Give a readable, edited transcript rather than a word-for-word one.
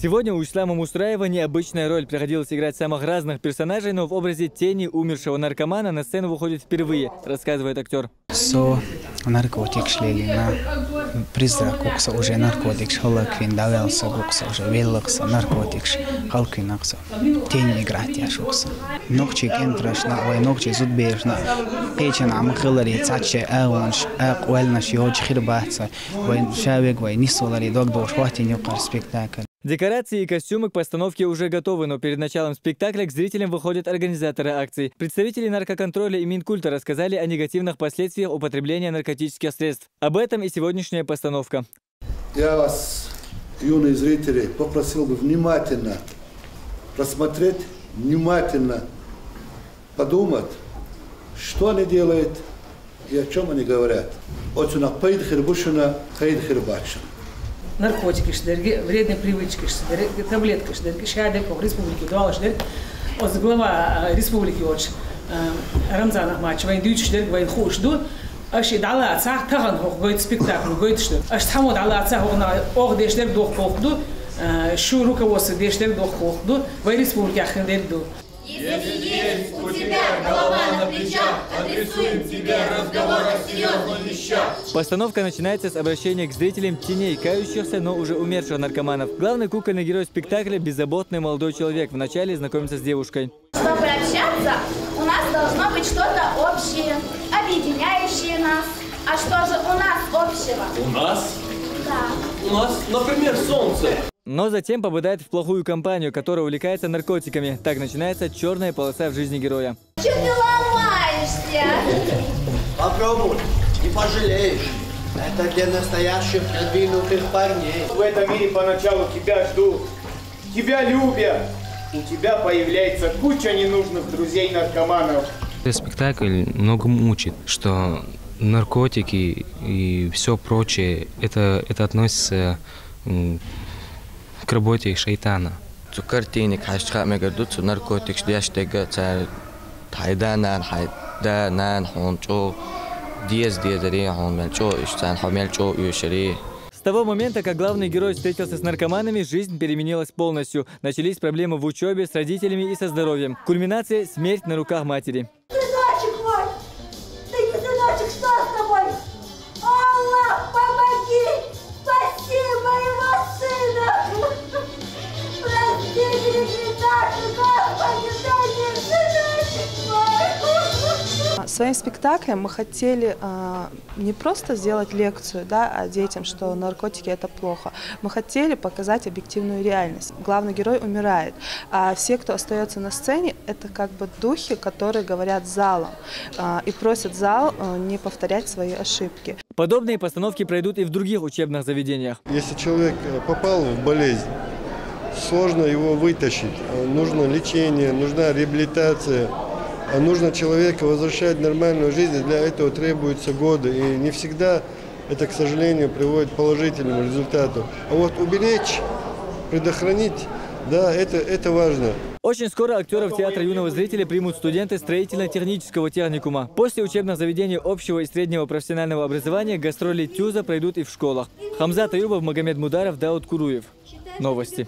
Сегодня у Ислама Мустраева необычная роль. Приходилось играть самых разных персонажей, но в образе тени умершего наркомана на сцену выходит впервые, рассказывает актер. Наркотик шлелина, призрак укса уже наркотик, холоквин давался укса уже велокса, наркотик, халкинакса, тень играть я шукса. Ногчик энтрашна, ой ногчик зудбежна, печень амхилари, цаче эванш, экуэлнаш йодж хирбаца, ой шавек, ой нисолари, догдош, хватинюкар спектакль. Декорации и костюмы к постановке уже готовы, но перед началом спектакля к зрителям выходят организаторы акций. Представители наркоконтроля и Минкульта рассказали о негативных последствиях употребления наркотических средств. Об этом и сегодняшняя постановка. Я вас, юные зрители, попросил бы внимательно рассмотреть, внимательно подумать, что они делают и о чем они говорят. Отсюда пейд хирбушина, пейд хирбачина. Наркотики, вредные привычки, таблетки, шадек, в республике давал, глава республики Рамзан Ахмадович, войн дючь, войн хуш, аж и дала отца, таган гойд спектакль, гойд что, аж тому дала отца ог дешлер дух похду, шу руководство дешлер дух похду, в республике Ахендерду. Если есть у тебя голова на плечах, адресуем тебе разговор о серьезных вещах. Постановка начинается с обращения к зрителям теней, кающихся, но уже умерших наркоманов. Главный кукольный герой спектакля – беззаботный молодой человек. Вначале знакомится с девушкой. Чтобы общаться, у нас должно быть что-то общее, объединяющее нас. А что же у нас общего? У нас? Да. У нас, например, солнце. Но затем попадает в плохую компанию, которая увлекается наркотиками. Так начинается черная полоса в жизни героя. Чего ты ломаешься? Попробуй, не пожалеешь. Это для настоящих продвинутых парней. В этом мире поначалу тебя ждут, тебя любят. У тебя появляется куча ненужных друзей-наркоманов. Этот спектакль многому учит, что наркотики и все прочее, это относится к работе шайтана. Картинник хашха мегадут наркотик шдяштега цар тайданан хайданан хончо диез диезари хонмелчо ишцан хомелчо юшери. С того момента, как главный герой встретился с наркоманами, жизнь переменилась полностью. Начались проблемы в учебе, с родителями и со здоровьем. Кульминация – смерть на руках матери. Сыночек мой! Ты не сыночек, что с тобой? Аллах, помоги! Спаси моего сына! Прости меня, Господи, дай мне сыночек мой! Своим спектаклем мы хотели не просто сделать лекцию, да, детям, что наркотики – это плохо. Мы хотели показать объективную реальность. Главный герой умирает, а все, кто остается на сцене, это как бы духи, которые говорят залом и просят зал не повторять свои ошибки. Подобные постановки пройдут и в других учебных заведениях. Если человек попал в болезнь, сложно его вытащить. Нужно лечение, нужна реабилитация. А нужно человека возвращать в нормальную жизнь, и для этого требуются годы. И не всегда это, к сожалению, приводит к положительному результату. А вот уберечь, предохранить, да, это важно. Очень скоро актеров театра юного зрителя примут студенты строительно-технического техникума. После учебных заведений общего и среднего профессионального образования гастроли ТЮЗа пройдут и в школах. Хамзат Аюбов, Магомед Мударов, Дауд Куруев. Новости.